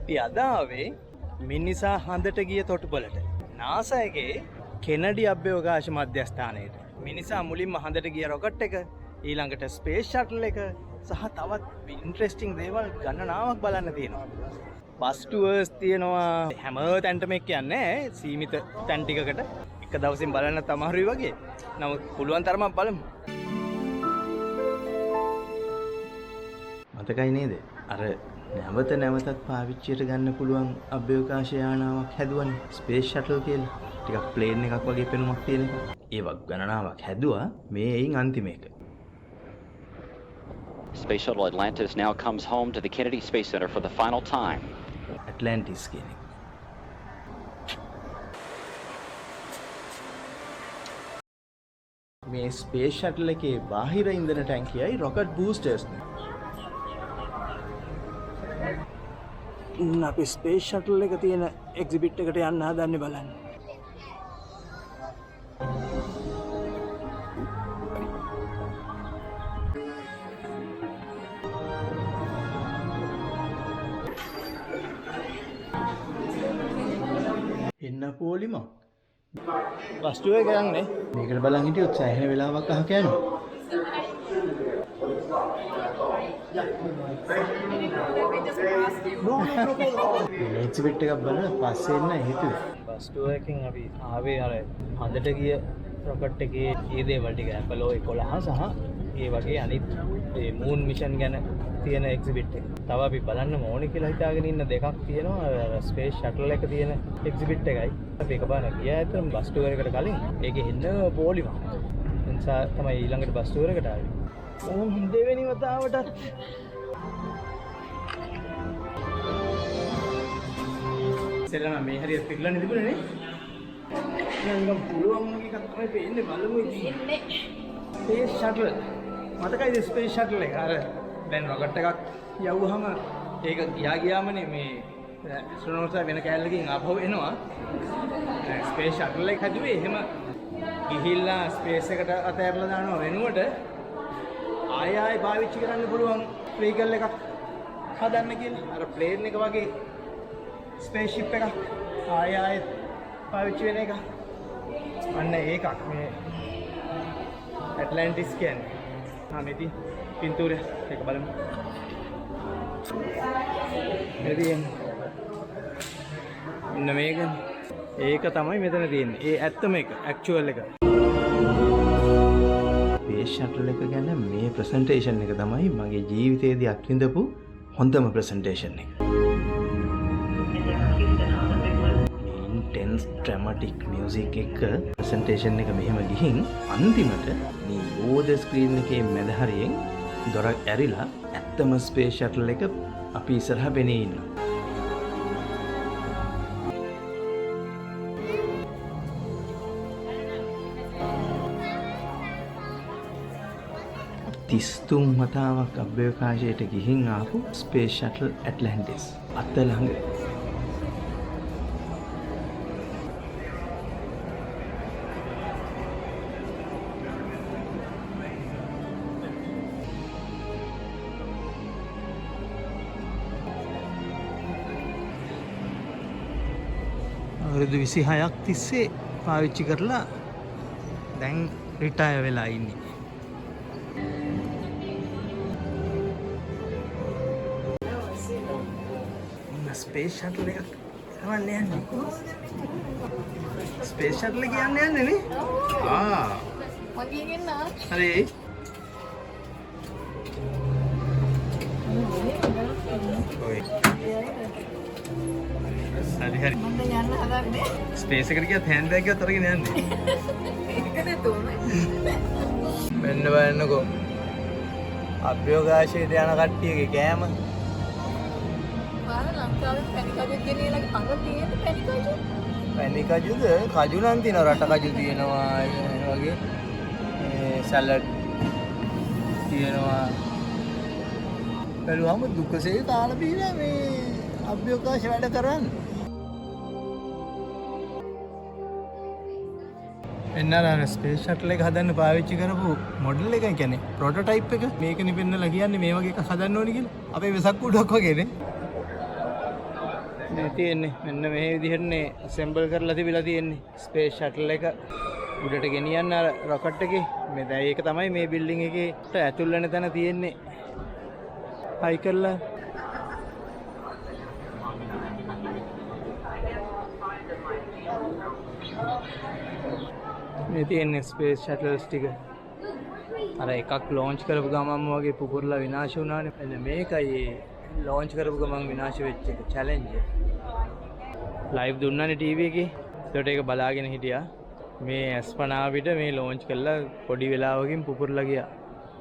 අපි අද ආවේ මිනිසා හඳට ගිය තොටුපළට. NASA එකේ කෙනඩි අභ්‍යවකාශ මධ්‍යස්ථානයට. මිනිසා මුලින්ම හඳට ගිය රොකට් එක, ඊළඟට ස්පේස් ෂටල් එක සහ තවත් ඉන්ට්‍රෙස්ටිං දේවල් ගණනාවක් බලන්න තියෙනවා. බස් ටුවර්ස් තියෙනවා. හැම තැනටම කියන්නේ සීමිත තැන් ටිකකට එක දවසින් බලන්න තමාරුයි වගේ. නමුත් පුළුවන් තරමක් බලමු. මතකයි නේද? අර නැවත නැවතත් පාවිච්චියට ගන්න පුළුවන් අභ්‍යවකාශ යානාවක් හැදුවනේ ස්පේස් ෂටල් කියලා. ටිකක් ප්ලේන් එකක් වගේ පෙනුමක් තියෙන එක. ඒවක් ගණනාවක් හැදුවා. මේ එයින් අන්තිම එක. Space Shuttle Atlantis now comes home to the Kennedy Space Center for the final time. Atlantis කියන්නේ. මේ ස්පේස් ෂටල් එකේ බාහිර ඉන්ධන ටැංකියයි රොකට් බූස්ටර්ස් නේ. අපි ස්පේස් ෂටල් එක තියෙන එක්සිබිට් එකට යන්න හදන්නේ බලන්න. එන්න පොලිම. වස්තුව එක යන්නේ. මේකට බලන් හිටියොත් සෑහෙන වෙලාවක් අහක යනවා. එක්සිබිට් එකක් බලලා පස්සේ එන්න හිතුවේ. බස් ටුවර් එකකින් අපි ආවේ අර හඳට ගිය රොකට් එකේ ඒ දේවල් ටික Apollo 11 සහ ඒ වගේ අනිත් ඒ මූන් මිෂන් ගැන තියෙන එක්සිබිට් එක. තව අපි බලන්න ඕනේ කියලා හිතාගෙන ඉන්න දෙකක් තියෙනවා. ස්පේස් ෂටල් එක තියෙන එක්සිබිට් එකයි. අපි එකපාර ගියා ඇත්තටම බස් ටුවර් එකට කලින්. ඒකේ එන්න පොලිමක්. ඒ නිසා තමයි ඊළඟට බස් ටුවර් එකට ආවේ. ඕම් දෙවෙනි වතාවටත් සෙල්ලම මේ හරියට පිටලන්නේ තිබුණේ නේ. නිකන් පුළුවන් වගේ එකක් තමයි පේන්නේ. බලමු ඉතින්. Space shuttle. මතකයිද ස්පේස් ෂටල් එක? අර දැන් රොකට් එකක් යවුවහම ඒක ගියාමනේ මේ ඇස්ට්‍රොනොට්ස්ලා වෙන කැලලකින් ආපහු එනවා. ස්පේස් ෂටල් එක හැදුවේ එහෙම ගිහිල්ලා ස්පේස් එකට අතහැරලා දානවා වෙනුවට ආයෙ පාවිච්චි කරන්න පුළුවන් වෙහිකල් එකක් හදන්න කියලා. අර ප්ලේන් එක වගේ ස්පේස් ෂිප් එකක් ආයෙ පාවිච්චි වෙන එක. අන්න ඒකක් මේ ඇට්ලැන්ටිස් කියන්නේ. මෙති පින්තූරය එක බලමු. මෙතින් ඉන්න මේක. ඒක තමයි මෙතන තියෙන්නේ. ඒ ඇත්තම එක ඇක්චුවල් එක. ස්පේස් ෂටල් එක ගැන මේ ප්‍රසන්ටේෂන් එක තමයි මගේ ජීවිතේදී අත්විඳපු හොඳම ප්‍රසන්ටේෂන් එක. ඉන්ටෙන්ස් ඩ්‍රැමැටික් මියුසික් එක ප්‍රසන්ටේෂන් එක මෙහෙම ගිහින් අන්තිමට මේ බෝඩ ස්ක්‍රීන් එකේ මැද හරියෙන් දොරක් ඇරිලා ඇත්තම ස්පේස් ෂටල් එක අපි ඉස්සරහා පෙනී ඉන්නවා. තිස්තුන් වතාවක් අභ්‍යවකාශයට ගිහින් ආපු ස්පේස් ෂටල් ඇට්ලැන්ටිස් අත ළඟ. අවුරුදු 26ක් තිස්සේ පාවිච්චි කරලා දැන් රිටයර් වෙලා ඉන්නේ. ස්පේස් ෂටල් එකක් යවන්න යන්නේ. ස්පේස් ෂටල් එක යන්න යන්නේ නේ? මගේ ගෙන්න. හරි. ඔය. හරි. මම යන්න හදන්නේ. ස්පේස් එකට ගියත් හෑන්ඩ් බෑග් එකත් අරගෙන යන්නේ. ඒකද තෝමයි. මෙන්න බලන්නකෝ. අභ්‍යවකාශයට යන කට්ටියගේ කෑම. පැණිකජුද? කජු නම් තියෙනවා. රට කජු තියෙනවා. ඒ වගේ සැලඩ් තියෙනවා. බැලුවම දුකසේ කාලා බීලා මේ අභ්‍යවකාශ වැඩ කරන්නේ. එන්නර ස්පේස් ෂටල් එක හදන්න පාවිච්චි කරපු මොඩල් එක කියන්නේ ප්‍රොටෝටයිප් එක. මේකනේ පෙන්නලා කියන්නේ මේ වගේ එකක් හදන්න ඕනි කියලා. අපේ වෙසක් කුඩක් වගේනේ. මේ තියෙන්නේ මෙන්න මේ විදිහටනේ assemble කරලා තිබිලා තියෙන්නේ ස්පේස් ෂටල් එක උඩට ගෙනියන්න අර රොකට් එකේ මේ දැන් ඒක තමයි මේ බිල්ඩින් එකේට ඇතුල් වෙන තැන තියෙන්නේ හයි කරලා මේ තියෙන්නේ ස්පේස් ෂටල්ස් ටික අර එකක් ලොන්ච් කරපු ගමන්ම වගේ පුපුරලා විනාශ වුණානේ එන්න මේකයි ලොන්ච් කරපු ගමන් විනාශ වෙච්ච එක චැලෙන්ජ් එක ලයිව් දුන්නානේ ටීවී එකේ ඒකට ඒක බලාගෙන හිටියා මේ අස්පනා පිට මේ ලොන්ච් කළා පොඩි වෙලාවකින් පුපුරලා ගියා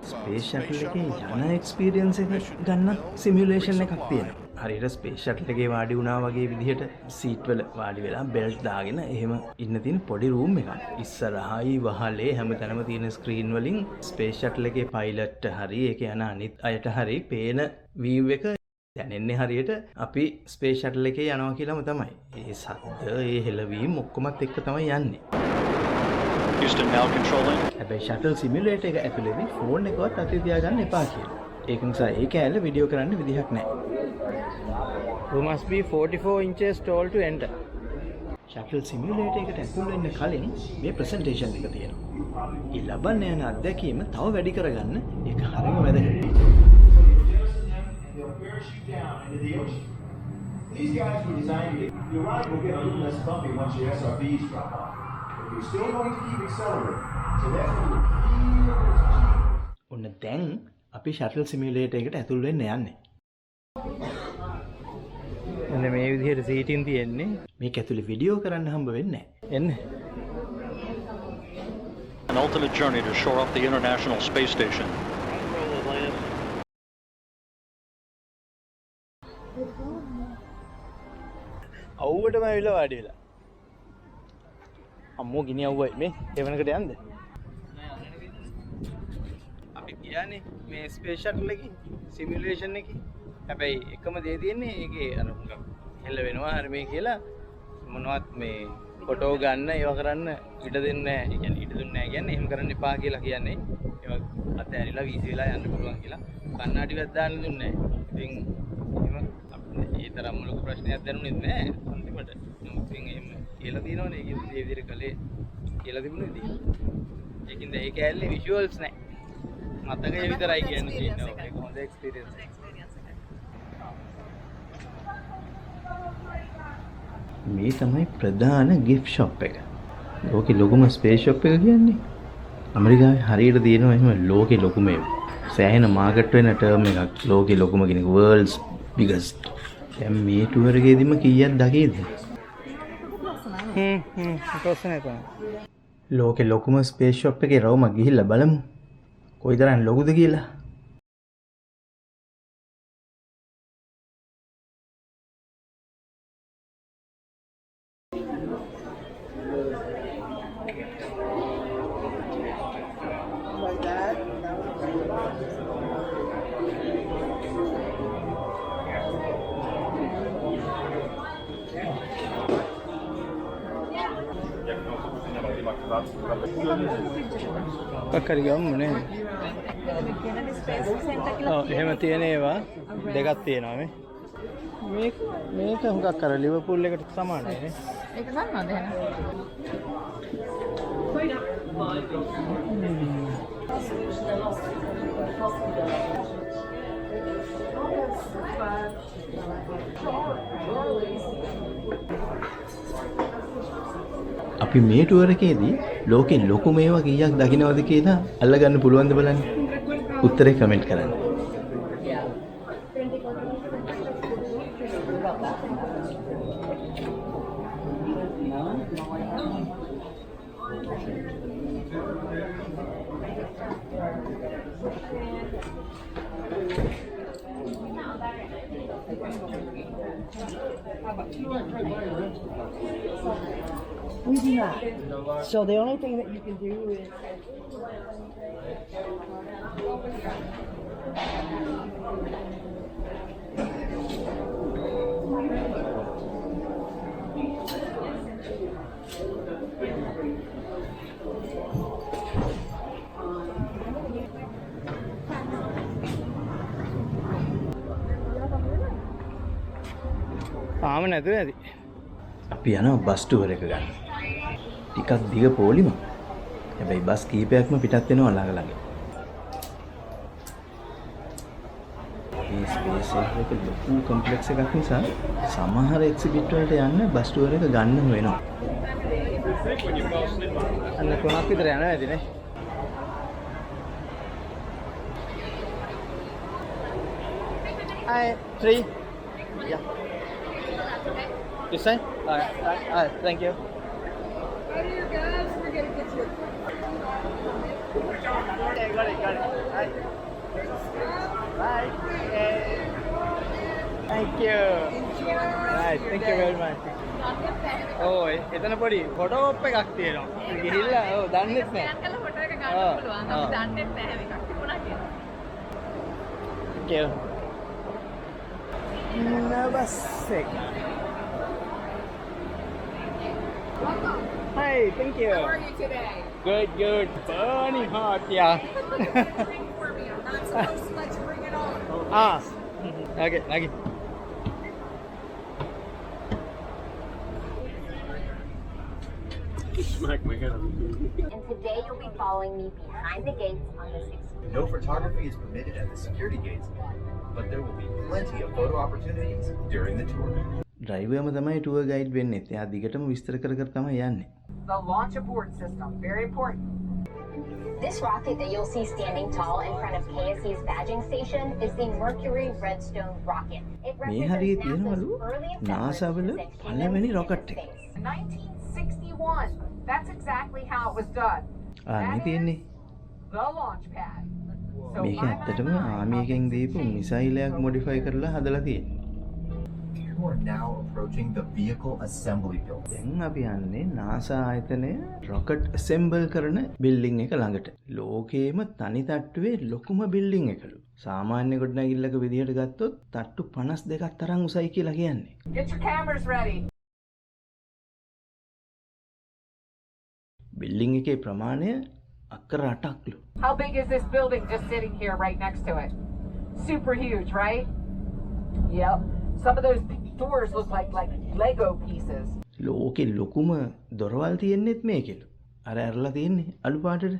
ස්පේස් ෂටල් එකේ යන එක්ස්පීරියන්ස් එක ගන්න සිමියුලේෂන් එකක් තියෙනවා හරියට ස්පේස් ෂටල් එකේ වාඩි වුණා වගේ විදිහට සීට් වල වාඩි වෙලා බෙල්ට් දාගෙන එහෙම ඉන්න තියෙන පොඩි රූම් එකක් ඉස්සරහයි වහලේ හැමතැනම තියෙන ස්ක්‍රීන් වලින් ස්පේස් ෂටල් එකේ පයිලට් හරි ඒක යන අනිත් අයට හරි පේන වීව් එක දැනෙන්නේ හරියට අපි ස්පේස් ෂටල් එකේ යනවා කියලාම තමයි ඒ සද්ද ඒ හෙලවීම ඔක්කොමත් එක්ක තමයි යන්නේ Houston now controlling. හැබැයි ෂටල් සිමියුලේටර් එක ඇතුළේදී ෆෝන් එකවත් අතේ තියාගන්න එපා කියලා. ඒක නිසා ඒ කැලේ වීඩියෝ කරන්න විදිහක් නැහැ. You must be 44 inches tall to enter. Shuttle simulator එකට ඇතුල් වෙන්න කලින් මේ ප්‍රසන්ටේෂන් එක තියෙනවා. ඒ ලබන්න යන අත්දැකීම තව වැඩි කරගන්න ඒක හරියම වැදගත්. These guys were designed to your ride will get a little less bumpy once your SRBs drop off. But you're still going to keep accelerating. So that's when you feel ඔන්න දැන් අපි ෂටල් සිමියුලේටර් එකට ඇතුල් වෙන්න යන්නේ. එන්න මේ විදිහට සීටින් තියෙන්නේ. මේක ඇතුලේ වීඩියෝ කරන්න හම්බ වෙන්නේ නැහැ. එන්න. An ultimate journey to shore up the International Space Station. අවුවටම ඇවිල්ලා වාඩි වෙලා. අම්මෝ ගිනි අවුවයි මේ එවනකට යන්න. අපි කියන්නේ මේ ස්පේස් ෂටල් එකේ සිමියුලේෂන් එකේ හැබැයි එකම දේ තියෙන්නේ ඒකේ අර හෙල්ල වෙනවා හරි මේ කියලා මොනවත් මේ ෆොටෝ ගන්න ඒව කරන්න ඉඩ දෙන්නේ නැහැ. ඒ කියන්නේ ඉඩ දුන්නේ නැහැ කියන්නේ එහෙම කරන්න එපා කියලා කියන්නේ. ඒවා අතෑරිලා වීසි වෙලා යන්න පුළුවන් කියලා. කන්නාඩියක් දාන්න දුන්නේ නැහැ. ඉතින් එහෙම ඒ තරම්ම ලොකු ප්‍රශ්නයක් දැනුනේ නැහැ අන්තිමට. නමුත් ඉතින් එහෙම කියලා තියෙනවනේ ඒක මේ විදිහට කළේ කියලා තිබුණේ ඉතින්. ඒකින්ද ඒ කැලේ විෂුවල්ස් නැහැ. මතකයේ විතරයි කියන්නේ තියෙනවා. ඒක හොඳ එක්ස්පීරියන්ස් එකක්. මේ තමයි ප්‍රධාන ගිෆ්ට් ෂොප් එක. ලෝකේ ලොකුම ස්පේස් ෂොප් එක කියන්නේ. ඇමරිකාවේ හරියට තියෙනවා එහෙම ලෝකේ ලොකුම සෑහෙන මාකට් වෙන ටර්ම් එකක්. ලෝකේ ලොකුම කෙනෙක් world's biggest. දැන් මේ ටුවර් එකේදීම කීයක් දකේද? ප්‍රශ්නේ තමයි. ලෝකේ ලොකුම ස්පේස් ෂොප් එකේ රවුමක් ගිහිල්ලා බලමු. කොයිතරම් ලොකුද කියලා. කක්කරි ගම්මනේ. ඔව් එහෙම තියෙන ඒවා දෙකක් තියෙනවා මේ. මේක හුඟක් අර ලිවර්පූල් එකට සමානයි නේ. ඒක ගන්නවද එහෙනම්? අපි මේ ටුවර් එකේදී ලෝකේ ලොකුම ඒවා කීයක් දකින්නවද කියලා අල්ලගන්න පුළුවන්ද බලන්න. උත්තරේ කමෙන්ට් කරන්න. We do not. So the only thing that you can do is ආම නැතුව ඇති. අපි යනවා බස් ටුවර් එක ගන්න. ටිකක් දිග පොලිම. හැබැයි බස් කීපයක්ම පිටත් වෙනවා ළඟ ළඟ. මේ ස්පේස් එක ලොකු කොම්ප්ලෙක්ස් එකක් නිසා සමහර එක්සිබිට් වලට යන්න බස් ටුවර් එක ගන්න වෙනවා. අන්න 3ක් විතර යනවා ඇතිනේ. Hi, 3. Yeah. This side? Alright, thank you. Okay, got it. Bye. Bye. Thank you. Right, thank you very much. Oh, එතන පොඩි ෆොටෝ ඔප් එකක් තියෙනවා. ගිහිල්ලා ඔව් දන්නෙත් නෑ. ස්කෑන් කරලා ෆොටෝ එක ගන්න පුළුවන්. අපි දන්නෙත් නෑ මේක තිබුණා කියලා. Thank you. Nervous sick. Hi, thank you. How are you today? Good. Burning hot, yeah. Drink for me. I'm not supposed to let you bring it on. Okay. And today you'll be following me behind the gates on this exclusive. No photography is permitted at the security gates, but there will be plenty of photo opportunities during the tour. ඩ්‍රයිවර්ම තමයි tour guide වෙන්නේ. එයා දිගටම විස්තර කර තමයි යන්නේ. The launch abort system, very important. This rocket that you'll see standing tall in front of KSC's badging station is the Mercury Redstone rocket. It මේ හරිය represents තියෙනවලු NASA's earliest efforts NASA to වල send පළවෙනි humans rocket into එක. space. 1961. That's exactly how it was done. මේ තියෙන්නේ. The launch pad. So මේක my ඇත්තටම mind army එකෙන් දීපු changed. මිසයිලයක් මොඩිෆයි කරලා හදලා තියෙන්නේ. You are now approaching the vehicle assembly building. දැන් අපි යන්නේ NASA ආයතනය රොකට් ඇසෙම්බල් කරන බිල්ඩින් එක ළඟට. ලෝකේම තනි තට්ටුවේ ලොකුම බිල්ඩින් එකලු. සාමාන්‍ය ගොඩනැගිල්ලක විදිහට ගත්තොත් තට්ටු 52ක් තරම් උසයි කියලා කියන්නේ. Get your cameras ready. Building එකේ ප්‍රමාණය අක්කර 8ක්ලු. How big is this building just sitting here right next to it? Super huge, right? Yep. Some of those doors look like Lego pieces. ලෝකෙ ලොකුම දොරවල් තියෙන්නේත් මේකෙලු. අර ඇරලා තියෙන්නේ අලු පාටට.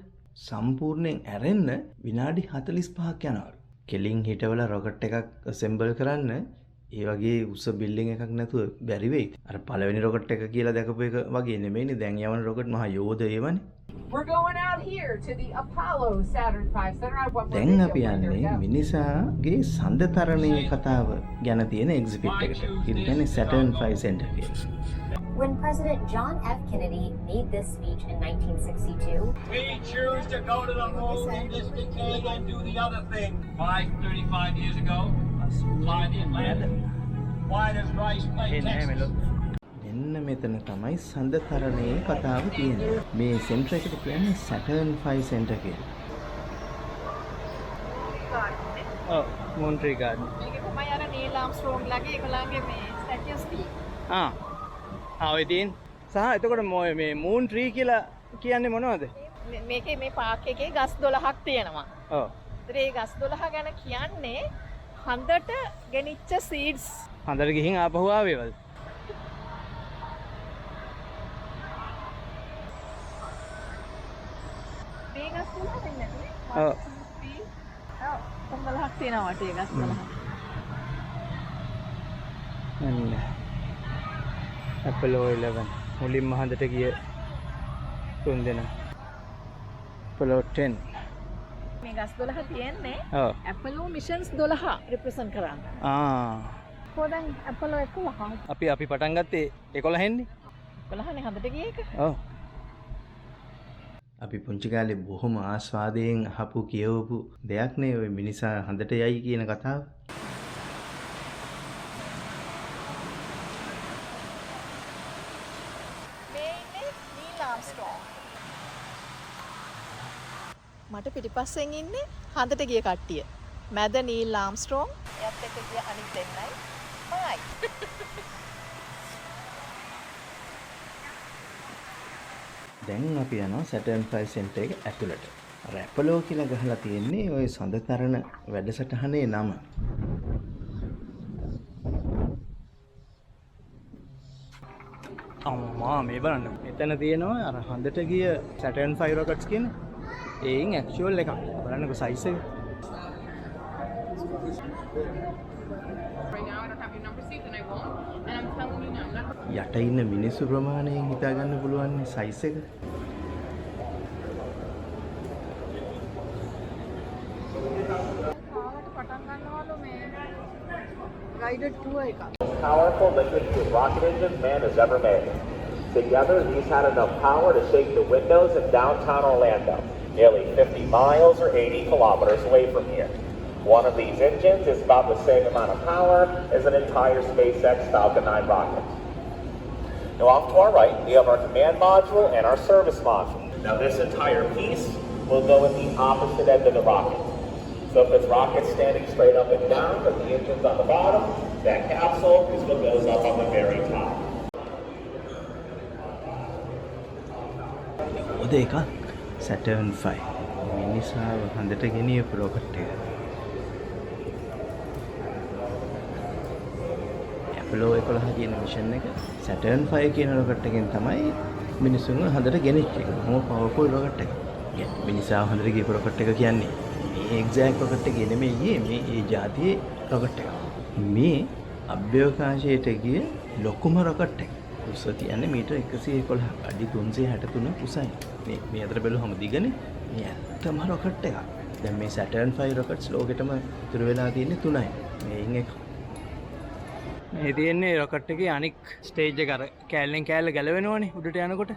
සම්පූර්ණයෙන් ඇරෙන්න විනාඩි 45ක් යනවලු. කෙලින් හිටවල රොකට් එකක් ඇසෙම්බල් කරන්න ඒ වගේ උස බිල්ඩින් එකක් නැතුව බැරි වෙයි. අර පළවෙනි රොකට් එක කියලා දැකපු එක වගේ නෙමෙයිනේ. දැන් යවන රොකට් මහා යෝධ ඒවනේ. We're going out here to the Apollo Saturn V Center. I want more දැන් video අපි where යන්නේ they're මිනිසාගේ සඳතරණයේ කතාව ගැන තියෙන එක්සිබිට් එකට. ඒක කියන්නේ Saturn V Center කියලා. When President John F. Kennedy made this speech in 1962, We choose to go to the moon in this decade and do the other thing. 35 years ago, fly the Atlantic. Why does Rice play Texas? මෙන්න මෙතන තමයි සඳතරණයේ කතාව තියෙන්නේ. මේ centre එකට කියන්නේ Saturn V Center කියලා. ඔව් මොන්ට්‍රී ගාඩන්. මේක තමයි අර නීල් ආම්ස්ට්‍රෝන්ග්ලාගේ ඒගොල්ලන්ගේ මේ ස්ටැචුස් තියෙන්නේ. ඔය තියෙන. සහ එතකොට මේ මූන් ට්‍රී කියලා කියන්නේ මොනවද? මේකේ මේ පාක් එකේ ගස් 12ක් තියෙනවා. ඔව්. ඒතර ඒ ගස් 12 ගැන කියන්නේ හඳට ගෙනිච්ච සීඩ්ස්. හඳට ගිහින් ආපහු ආවේවද? මේ ගස් 12 වෙන්නේ නැතුනේ. ඔව්. ඔව්. 12ක් තියෙනවා ඒ ගස් 12. අන්න. Apollo 11 මුලින්ම හඳට ගිය තුන් දෙනා. Apollo 10. මේ ගස් 12 තියෙන්නේ ඔව්. Apollo missions 12 represent කරන්නේ. කොහෙන්ද Apollo 11? අපි පටන් ගත්තේ 11 න්නේ. 12නේ හඳට ගිය එක. ඔව්. අපි පුංචි කාලේ බොහොම ආස්වාදයෙන් අහපු කියවපු දෙයක් නේ ওই මිනිසා හඳට යයි කියන කතාව. මේ ඉන්නේ නීල් ආම්ස්ට්‍රෝන්. මට පිටිපස්සෙන් ඉන්නේ හඳට ගිය කට්ටිය. මැද නීල් ආම්ස්ට්‍රෝන්, එයත් එක්ක ගිය අනිත් දෙන්නයි. මයි. දැන් අපි යනවා Saturn V Center එක ඇතුළට. අර Apollo කියලා ගහලා තියෙන්නේ ওই සඳතරණ වැඩසටහනේ නම. අම්මා මේ බලන්න. මෙතන තියෙනවා අර හඳට ගිය Saturn 5 rockets කියන ඒයින් ඇක්චුවල් එකක්. බලන්නකෝ සයිස් එක. යට ඉන්න මිනිස්සු ප්‍රමාණයෙන් හිතා ගන්න පුළුවන් සයිස් එක. guided tour එක. Powerful liquid-fueled rocket engine man has ever made. Together, these had enough power to shake the windows in downtown Orlando, nearly 50 miles or 80 kilometers away from here. One of these engines is about the same amount of power as an entire SpaceX Falcon 9 rocket. Now off to our right, we have our command module and our service module. Now this entire piece will go at the opposite end of the rocket. So if this rocket's standing straight up and down, but the engine's on the bottom, that capsule is what goes up on the very top. ඔද එකක් Saturn 5. මිනිස්සාව හඳට ගෙනියපු rocket එක. Apollo 11 කියන mission එක Saturn 5 කියන rocket එකෙන් තමයි මිනිස්සුන්ව හඳට ගෙනිච්චේ. මොකද powerful rocket එක. මිනිස්සාව හඳට ගියපු රොකට් එක කියන්නේ මේ එක්සැක්ට් රොකට් එකේ නෙමෙයි මේ ජාතියේ රොකට් එක. මේ අභ්‍යවකාශයට ගිය ලොකුම රොකට් එක. උස කියන්නේ මීටර් 111 අඩි 363 උසයි. මේ අතර බැලුවම දිගනේ. මේ ඇත්තම රොකට් එකක්. දැන් මේ Saturn 5 රොකට්ස් ලෝකෙටම ඉතුරු වෙලා තියෙන්නේ 3යි. මේන් එක. මේ තියෙන්නේ රොකට් එකේ අනික් ස්ටේජ් එක අර කෑල්ලෙන් කෑල්ල ගැලවෙනවනේ උඩට යනකොට.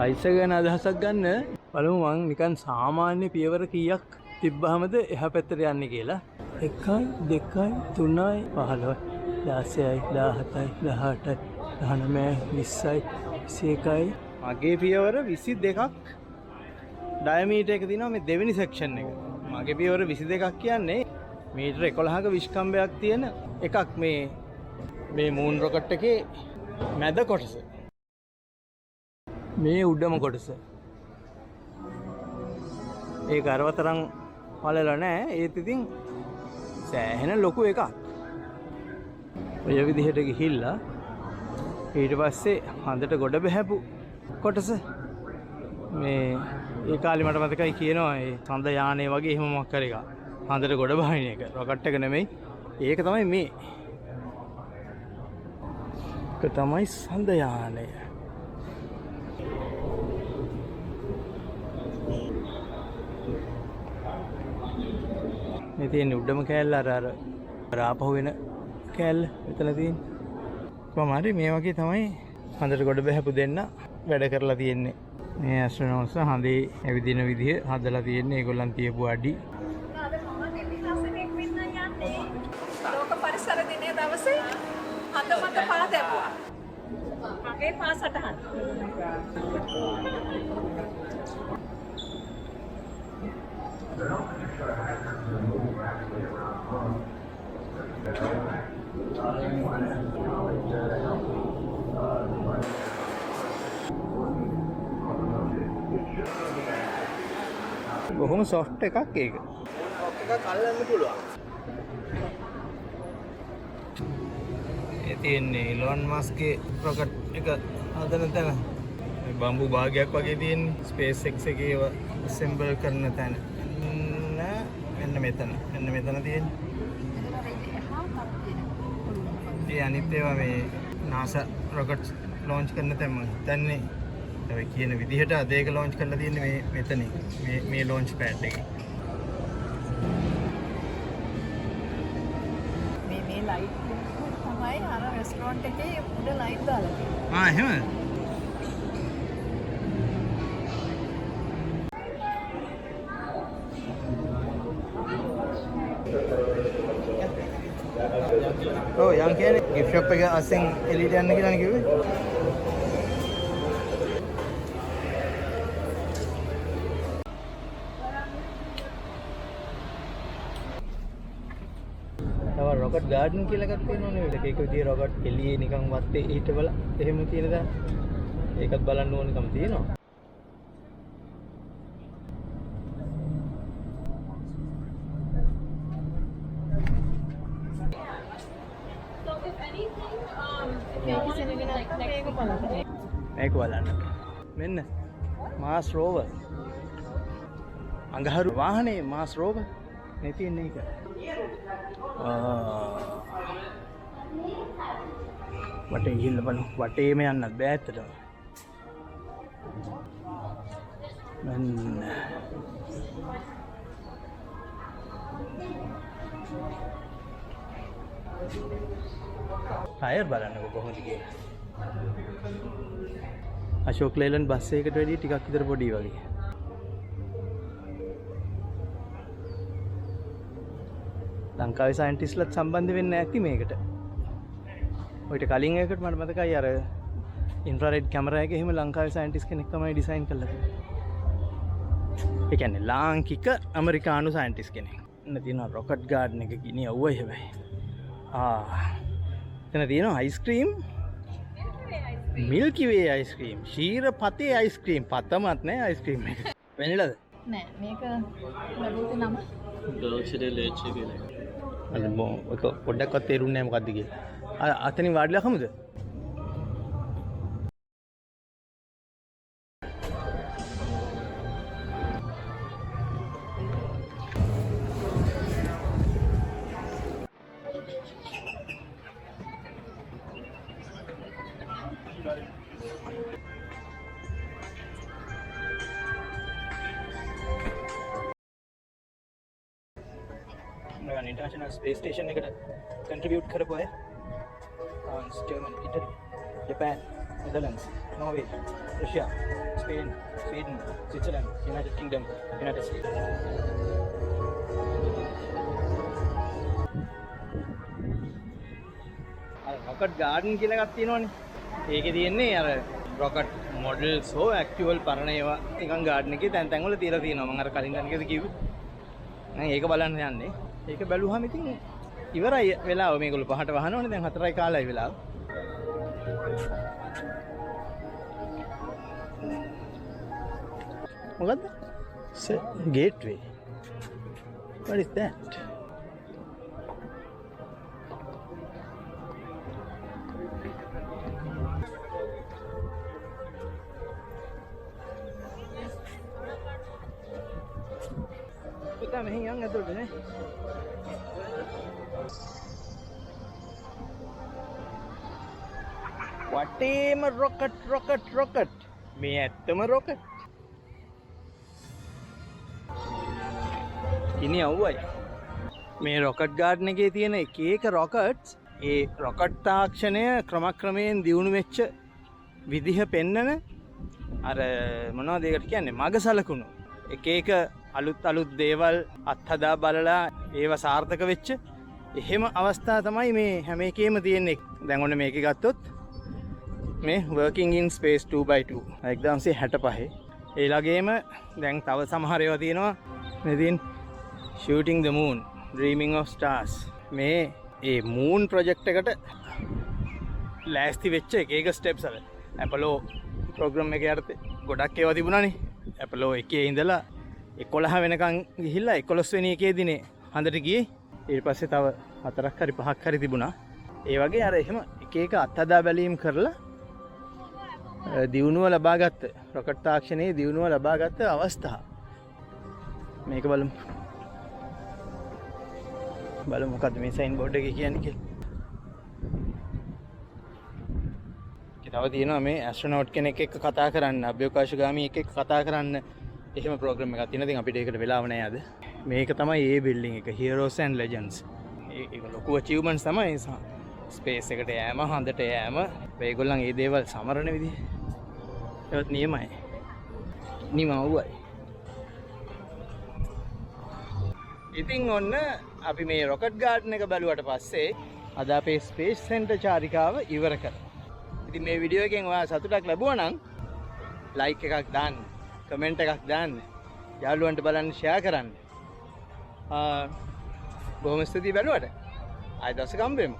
අයිස ගැන අදහසක් ගන්න බලමු මං නිකන් සාමාන්‍ය පියවර කීයක් තිබ්බහමද එහා පැත්තට යන්නේ කියලා. 1 2 3 15 16යි 17යි 18යි 19යි 20යි 21යි මගේ පියවර 22ක් ඩයමීටර් එක දිනවා මේ දෙවෙනි සෙක්ෂන් එක. මගේ පියවර 22ක් කියන්නේ මීටර 11ක විස්කම්බයක් තියෙන එකක් මේ මූන් රොකට් එකේ මැද කොටස. මේ උඩම කොටස. ඒක අරවතරම් පළල නෑ. ඒත් ඉතින් සෑහෙන ලොකු එකක්. ඔය විදිහට ගිහිල්ලා ඊට පස්සේ හඳට ගොඩ බහැපු කොටස මේ ඒ කාලේ මට මතකයි කියනවා ඒ හඳ යානේ වගේ එහෙම මොකක් කර එක. හඳට ගොඩ බහින එක. රොකට් එක නෙමෙයි. ඒක තමයි මේ. ඒක තමයි හඳ යානය. මේ තියෙන උඩම කෑල්ල අර ආපහු වෙන කෑල්ල මෙතන තියෙන්නේ. කොහොම හරි මේ වගේ තමයි හඳට ගොඩ බහැපු දෙන්න වැඩ කරලා තියෙන්නේ. මේ ඇස්ට්‍රොනොට්ස් හඳේ ඇවිදින විදිහ හදලා තියෙන්නේ ඒගොල්ලන් තියපු අඩි. අද මම නිදහසෙක් වෙන්න යන්නේ. ලෝක පරිසර දිනයේ දවසේ හඳ මත පා දැම්මා. මගේ පාසටහන්. බොහොම සොෆ්ට් එකක් ඒක. එකක් අල්ලන්න පුළුවන්. ඒ තියෙන්නේ ඉලොන් මස්ක්ගේ රොකට් එක හදන තැන. මේ බම්බු භාගයක් වගේ තියෙන්නේ SpaceX එකේ ඒවා assemble කරන තැන. මෙන්න මෙතන තියෙන්නේ. ඒ අනිත් ඒවා මේ NASA රොකට්ස් ලොන්ච් කරන තැන මම හිතන්නේ ඔය කියන විදිහට අද ඒක ලොන්ච් කරලා තියෙන්නේ මෙතන මේ ලොන්ච් පැඩ් එකේ. මේ ලයිට් තමයි අර රෙස්ටොරන්ට් එකේ උඩ ලයිට් දාලා තියෙන්නේ. එහෙමද? ඔව් යම් කියන්නේ gift shop එක අස්සෙන් එළියට යන්න කියලානේ කිව්වේ. රොකට් ගාඩන් කියලා එකක් තියෙනවනේ. ඒක විදිහේ රොකට් එළියේ නිකන් වත්තේ හිටවල එහෙම තියෙන දා. ඒකත් බලන්න ඕනකම තියෙනවා. මේක බලන්න. මෙන්න මාස් රෝවර්. අඟහරු වාහනේ මාස් රෝවර් මේ තියෙන්නේ ඒක. වටේ ගිහිල්ලා බලමු. වටේම යන්නත් බෑ ඇත්තටම. මෙන්න ටයර් බලන්නකො කොහොමද කියලා. අශෝක් ලේලන්ඩ් බස් එකකට වැඩිය ටිකක් විතර පොඩි වගේ. ලංකාවේ සයන්ටිස්ට්ලාත් සම්බන්ධ වෙන්න ඇති මේකට. ඔයිට කලින් එකකට මට මතකයි අර ඉන්ෆ්‍රාරෙඩ් කැමරා එකේ එහෙම ලංකාවේ සයන්ටිස්ට් කෙනෙක් තමයි ඩිසයින් කරලා තියෙන්නේ. ඒ කියන්නේ ලාංකික ඇමරිකානු සයන්ටිස්ට් කෙනෙක්. එන්න තියෙනවා රොකට් ගාඩන් එක ගිනි අවුව හැබැයි. එතන තියෙනවා අයිස්ක්‍රීම්. මිල්කි වේ අයිස්ක්‍රීම්. ශීරපතේ අයිස්ක්‍රීම්. පතමත් නෑ අයිස්ක්‍රීම් එක. වෙනිලාද? නෑ මේක ලැබුවේ නම. ඩොක්ෂරේ ලේච් කියලා. අද මොක පොඩ්ඩක්වත් තේරුන්නේ නෑ මොකද්ද කියලා. අතනින් වාඩිලා කමුද? इंटरनेशनल स्पेस स्टेशन එකට कंट्रीब्यूट කරපු අය France, Germany, Italy, Japan, Netherlands, Norway, Russia, Spain, Sweden, Switzerland, United Kingdom, United States. Rocket garden කියලා එකක් තියෙනවනේ. ඒකේ තියෙන්නේ අර රොකට් මොඩල්ස් හෝ ඇක්චුවල් පරණ ඒවා නිකන් ගාඩන් එකේ තැන් තැන් වල තියලා තියෙනවා. මම අර කලින් දැනගේද කිව්වේ. මම ඒක බලන්න යන්නේ. ඒක බැලුවාම ඉතින් ඉවරයි වෙලාව. මේගොල්ලෝ 5ට වහනවනේ. දැන් 4යි කාලයි වෙලාව. මොකද්ද? gateway. What is that? පුතා මෙහෙන් යන් ඇතුළට නේ. වටේම රොකට්. මේ ඇත්තම රොකට්. ඉනි අවුවයි. මේ රොකට් ගාඩන් එකේ තියෙන එක රොකට්ස් ඒ රොකට් තාක්ෂණය ක්‍රමක්‍රමයෙන් දියුණු වෙච්ච විදිහ පෙන්නන අර මොනවද ඒකට කියන්නේ මග සලකුණු. එක අලුත් දේවල් අත්හදා බලලා ඒව සාර්ථක වෙච්ච එහෙම අවස්ථා තමයි මේ හැම එකේම තියෙන්නේ. දැන් ඔන්න මේක ගත්තොත් මේ working in space 2x2 1965. ඒ ළගේම දැන් තව සමහර ඒවා තියෙනවා. මෙදින් shooting the moon, dreaming of stars. මේ ඒ moon project එකට ලෑස්ති වෙච්ච එක ස්ටෙප්ස් වල Apollo program එකේ යටතේ ගොඩක් ඒවා තිබුණානේ. Apollo 1 ඉඳලා 11 වෙනකන් ගිහිල්ලා 11 වෙනි එකේ දිනේ හඳට ගියේ. ඊට පස්සේ තව 4ක් හරි 5ක් හරි තිබුණා. ඒ වගේ අර එහෙම එක අත්හදා බැලීම් කරලා දියුණුව ලබාගත්ත රොකට් තාක්ෂණයේ දියුණුව ලබාගත්ත අවස්ථා. මේක බලමු. මොකද්ද මේ සයින් බෝඩ් එකේ කියන්නේ කියලා. තව තියෙනවා මේ ඇස්ට්‍රොනොට් කෙනෙක් එක්ක කතා කරන්න, අභ්‍යවකාශගාමී එක්ක කතා කරන්න එහෙම ප්‍රෝග්‍රෑම් එකක් තියෙනවා. ඉතින් අපිට ඒකට වෙලාව නැහැ අද. මේක තමයි ඒ බිල්ඩින් එක Heroes and Legends. ඒක ලොකු achievements තමයි. ස්පේස් එකට යෑම, හඳට යෑම, ඒගොල්ලන් ඒ දේවල් සමරන විදිහ. ඒවත් නියමයි. නිමවුවයි. ඉතින් ඔන්න අපි මේ රොකට් ගාඩන් එක බැලුවට පස්සේ අද අපේ ස්පේස් සෙන්ටර් චාරිකාව ඉවර කරා. ඉතින් මේ වීඩියෝ එකෙන් ඔයා සතුටක් ලැබුවා නම් ලයික් එකක් දාන්න, කමෙන්ට් එකක් දාන්න, යාළුවන්ට බලන්න ෂෙයා කරන්න. බොහොම ස්තුතියි බැලුවට. ආයෙ දවසක හම්බ වෙමු.